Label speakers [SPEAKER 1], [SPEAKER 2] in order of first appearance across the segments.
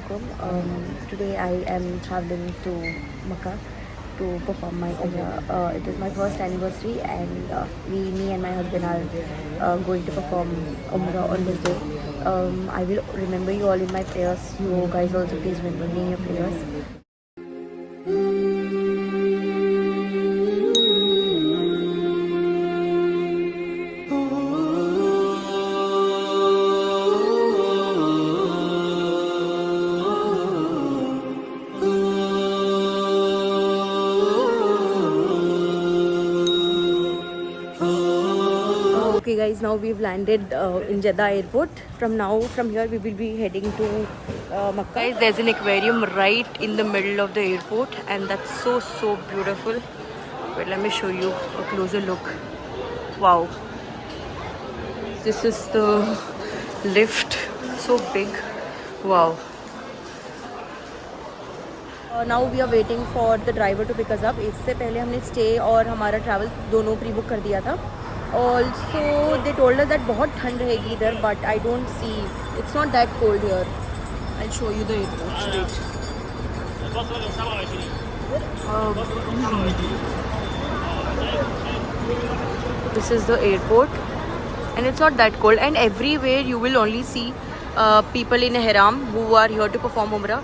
[SPEAKER 1] alaikum. Today I am traveling to Makkah to perform my Umrah. It is my first anniversary, and me and my husband are going to perform Umrah on this day. I will remember you all in my prayers. You guys also please remember me in your prayers. Okay guys, now we've landed in Jeddah airport. From here we will be heading to Makkah. Guys, there's an aquarium right in the middle of the airport, and that's so beautiful. Wait, let me show you a closer look. Wow. This is the lift, so big. Wow. Now we are waiting for the driver to pick us up. इससे पहले हमने stay और हमारा travel दोनों pre-book कर दिया था. Also, they told us that बहुत ठंड रहेगी इधर, but I don't see. It's not that cold here. I'll show you the airport. Wait. This is the airport, and it's not that cold. And everywhere you will only see people in ihram who are here to perform Umrah.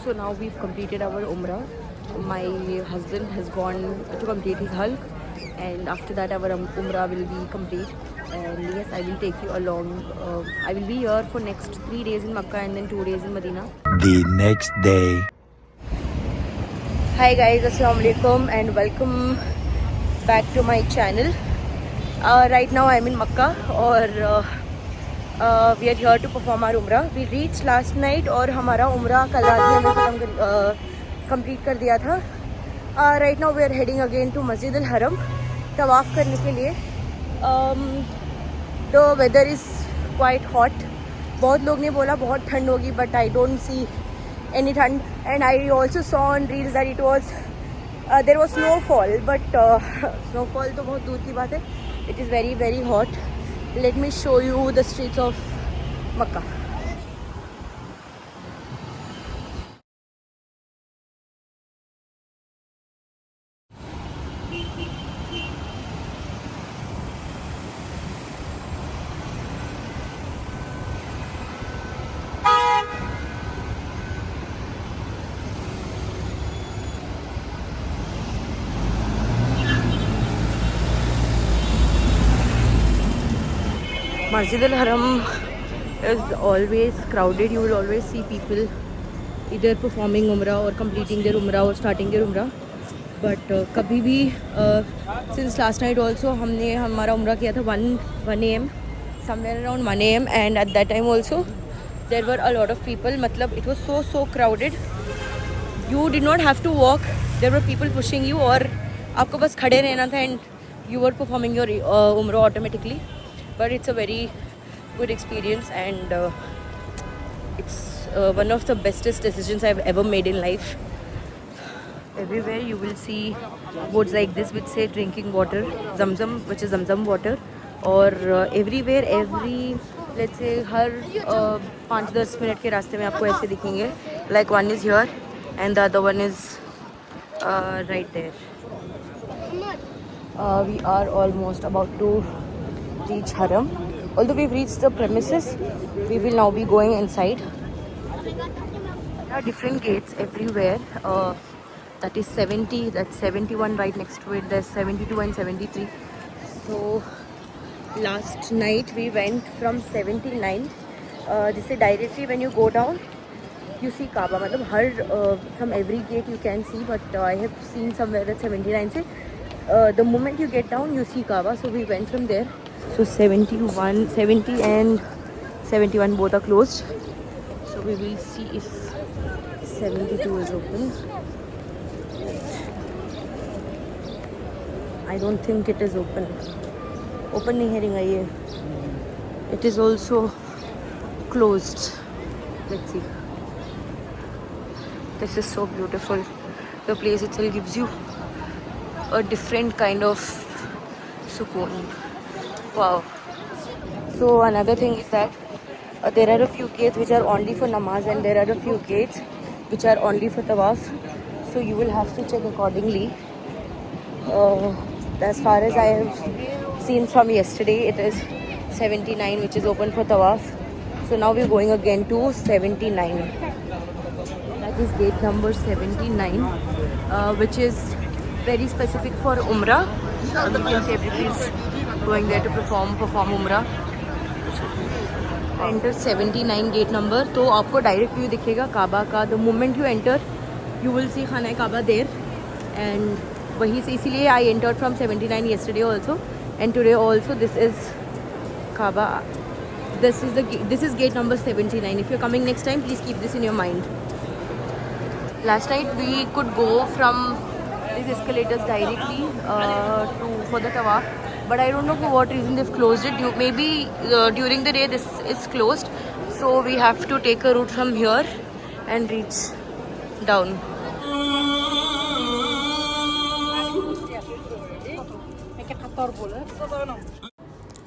[SPEAKER 1] So now we've completed our Umrah. My husband has gone to complete his Hajj, and after that our Umrah will be complete. And yes, I will take you along. I will be here for next 3 days in Makkah and then 2 days in Medina.
[SPEAKER 2] The next day.
[SPEAKER 1] Hi guys, Assalamu alaikum and welcome back to my channel. Right now I'm in Makkah, or we are here to perform our Umrah. We reached last night और हमारा Umrah कल रात ही हमने complete कर दिया था. Right now we are heading again to Masjid Al Haram तवाफ करने के लिए. The weather is quite hot. बहुत लोग ने बोला बहुत ठंड होगी, but I don't see any ठंड. And I also saw on reels that it was there was snowfall, but snowfall तो बहुत दूर की बात है. It is very hot. Let me show you the streets of Makkah. Masjid Al Haram is always crowded. You will always see people either performing Umrah or completing their Umrah or starting their Umrah. But कभी भी since last night also हमने हमारा Umrah किया था 1 AM, somewhere around 1 AM, and at that time also there were a lot of people. मतलब it was so crowded. You did not have to walk. There were people pushing you, और आपको बस खड़े रहना था, and you were performing your Umrah automatically. But it's a very good experience, and it's one of the bestest decisions I've ever made in life. Everywhere you will see boards like this which say drinking water, Zamzam, which is Zamzam water, or everywhere, let's say her 5-10 minute के रास्ते में आपको ऐसे दिखेंगे. Like one is here and the other one is right there. We are almost about to reach Haram. Although we've reached the premises, we will now be going inside. There are different gates everywhere. That is 70, that's 71 right next to it. There's 72 and 73. So last night we went from 79. This is directly when you go down, you see Kaaba. मतलब हर from every gate you can see, but I have seen somewhere at 79. Say the moment you get down, you see Kaaba. So we went from there. So 70 and 71 both are closed. So we will see if 72 is open. I don't think it is open. Open नहीं है ring ये. It is also closed. Let's see. This is so beautiful. The place itself gives you a different kind of sukoon. Wow. So another thing is that there are a few gates which are only for namaz, and there are a few gates which are only for tawaf. So you will have to check accordingly. As far as I have seen from yesterday, it is 79 which is open for tawaf. So now we're going again to 79. That is gate number 79, which is very specific for Umrah. You can see everybody is going there to perform Umrah. Enter 79 gate number. तो आपको direct view दिखेगा काबा का. The moment you enter, you will see खाना काबा there. And वहीं से इसीलिए I entered from 79 yesterday also, and today also. This is Kaaba. This is gate number 79. If you're coming next time, please keep this in your mind. Last night we could go from these escalators directly for the tawaf, but I don't know for what reason they've closed it. Maybe during the day this is closed, so we have to take a route from here and reach down.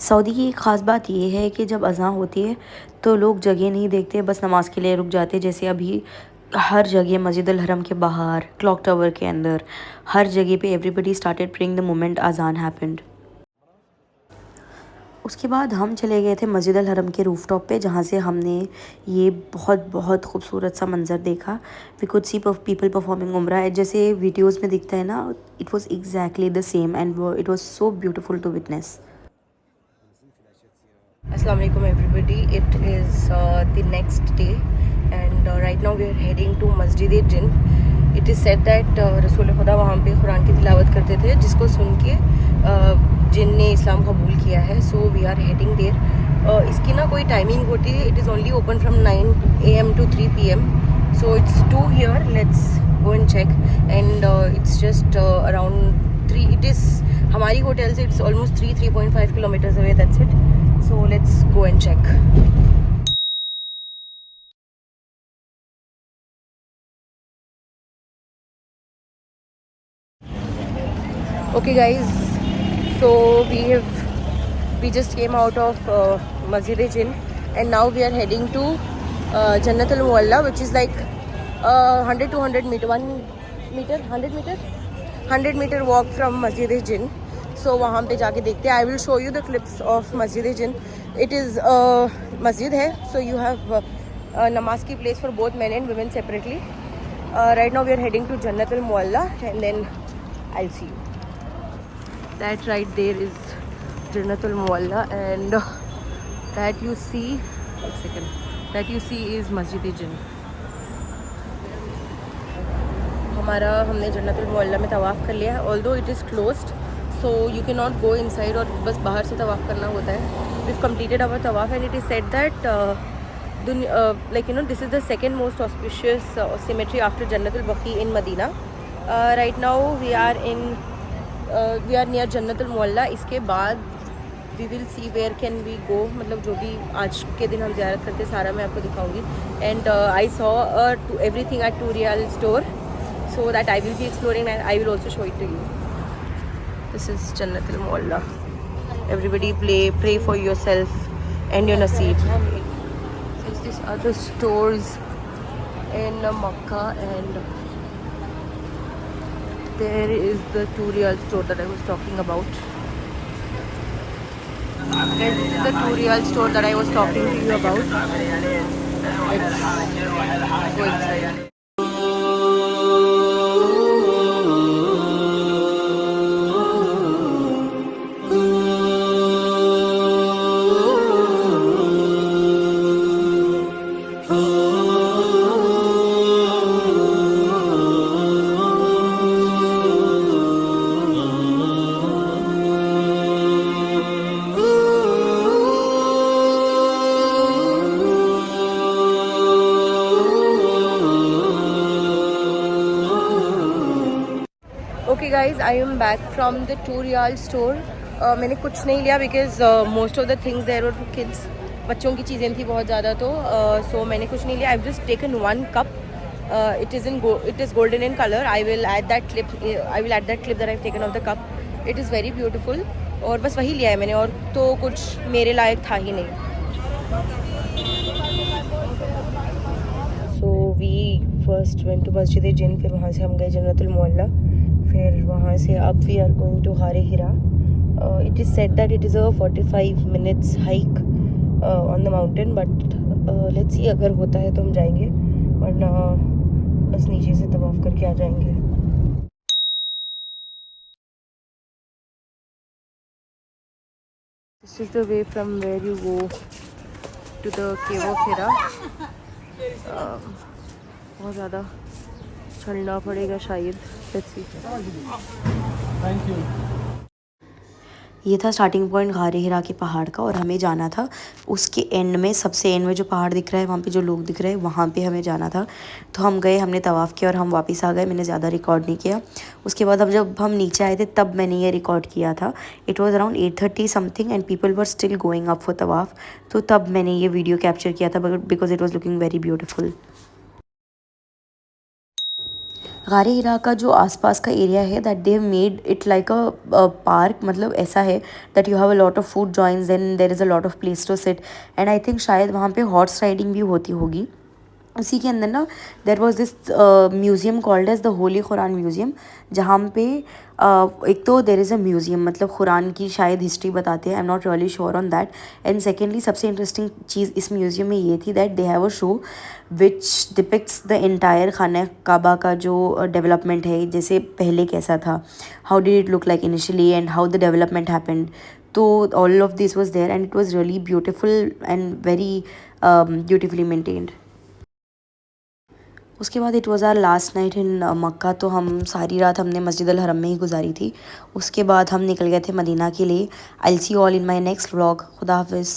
[SPEAKER 3] Saudi की एक ख़ास बात ये है कि जब अज़ान होती है तो लोग जगह नहीं देखते, बस नमाज़ के लिए रुक जाते. जैसे अभी हर जगह मस्जिद अल हरम के बाहर, क्लॉक टावर के अंदर, हर जगह पे everybody started praying the moment अज़ान हैपेंड. उसके बाद हम चले गए थे मस्जिद अल हरम के रूफ़टॉप पे, जहाँ से हमने ये बहुत खूबसूरत सा मंज़र देखा. We could see people performing umrah. जैसे वीडियोज़ में दिखता है ना, it was exactly the same and it was so beautiful to witness.
[SPEAKER 1] Assalamu alaikum everybody. It is the next day, and right now we are heading to Masjid-e-Jinn. It is said that रसूल खुदा वहाँ पे कुरान की तिलावत करते थे, जिसको सुन के जिन ने इस्लाम कबूल किया है. So we are heading there. इसकी ना कोई टाइमिंग होती है. It is only open from 9 AM to 3 PM. So it's 2 here. Let's go and check. And it's just around 3. It is हमारी होटल से it's almost 3.5 kilometers away. That's it. So let's go and check. Okay guys, so we just came out of Masjid-e-Jinn, and now we are heading to Jannat al-Mualla, which is like 100 meter 100 meter walk from Masjid-e-Jinn. So वहाँ पे जाके देखते हैं. I will show you the clips of Masjid-e-Jinn. It is masjid है, so you have namaz की place for both men and women separately. Right now we are heading to Jannat al-Mualla, and then I'll see you. That right there is Jannat al-Mualla, and that you see is Masjid-e-Jinn. हमने जन्नत अल-मुअल्ला में तवाफ़ कर लिया है. Although it is closed, so you cannot go inside, और बस बाहर से तवाफ़ करना होता है. We've completed our tawaf, and it is said that this is the second most auspicious cemetery after Jannat al-Baqi in Medina. Right now we are near Jannat al-Mualla. इसके बाद we will see where can we go. मतलब जो भी आज के दिन हम ज़ियारत करते हैं सारा मैं आपको दिखाऊंगी. And I saw everything at 2 Riyal store, so that I will be exploring, and I will also show it to you. This is Jannat al-Mualla. Everybody pray for yourself and your naseeb. There's these other stores in Makkah, and there is the 2 Riyal store that I was talking about. This is the 2 Riyal store that I was talking to you about. Let's go inside. Okay guys, I am back from the 2 Riyal store. मैंने कुछ नहीं लिया because most of the things there were for kids, बच्चों की चीज़ें थी बहुत ज़्यादा, तो सो मैंने कुछ नहीं लिया. I have just taken one cup. It is golden in color. I will add that clip that I've taken of the cup. It is very beautiful. और बस वही लिया है मैंने, और तो कुछ मेरे लायक था ही नहीं. So we first went to Masjid Jinn, फिर वहाँ से हम गए जन्नतुल मोहल्ला, फिर वहाँ से अब we are going to Ghar Hira. It is said that it is a 45 minutes hike on the mountain, but let's see, अगर होता है तो हम जाएंगे, वरना बस नीचे से तवाफ करके आ जाएंगे. This is the way from where you go to the cave of Hira. बहुत ज़्यादा चलना पड़ेगा शायद. Let's see.
[SPEAKER 2] Thank you.
[SPEAKER 3] ये था स्टार्टिंग पॉइंट गार हिरा के पहाड़ का, और हमें जाना था उसके एंड में, सबसे एंड में जो पहाड़ दिख रहा है, वहाँ पे जो लोग दिख रहे हैं, वहाँ पे हमें जाना था. तो हम गए, हमने तवाफ़ किया और हम वापस आ गए. मैंने ज़्यादा रिकॉर्ड नहीं किया. उसके बाद जब हम नीचे आए थे तब मैंने ये रिकॉर्ड किया था. It was around 8:30 something and people were still going up for तवाफ़. तो तब मैंने ये वीडियो कैप्चर किया था because it was looking very beautiful. गार हिरा का जो आसपास का एरिया है, that they have made it like a park. मतलब ऐसा है that you have a lot of food joints, then there is a lot of place to sit, and I think शायद वहाँ पे हॉर्स राइडिंग भी होती होगी. उसी के अंदर ना there was this museum called as the holy Quran museum, जहाँ पे एक तो देर इज़ अ म्यूज़ियम, मतलब कुरान की शायद हिस्ट्री बताते हैं. I am not really sure on that. And secondly सबसे इंटरेस्टिंग चीज़ इस म्यूज़ियम में ये थी that they have a show which depicts the entire खाना काबा का जो डेवलपमेंट है, जैसे पहले कैसा था, how did it look like initially and how the development happened. तो all of this was there and it was really beautiful and very beautifully maintained. उसके बाद it was our last night in Mecca. तो हम सारी रात हमने मस्जिद अल हरम में ही गुजारी थी. उसके बाद हम निकल गए थे मदीना के लिए. I will see you all in my next vlog. खुदा हाफिज़.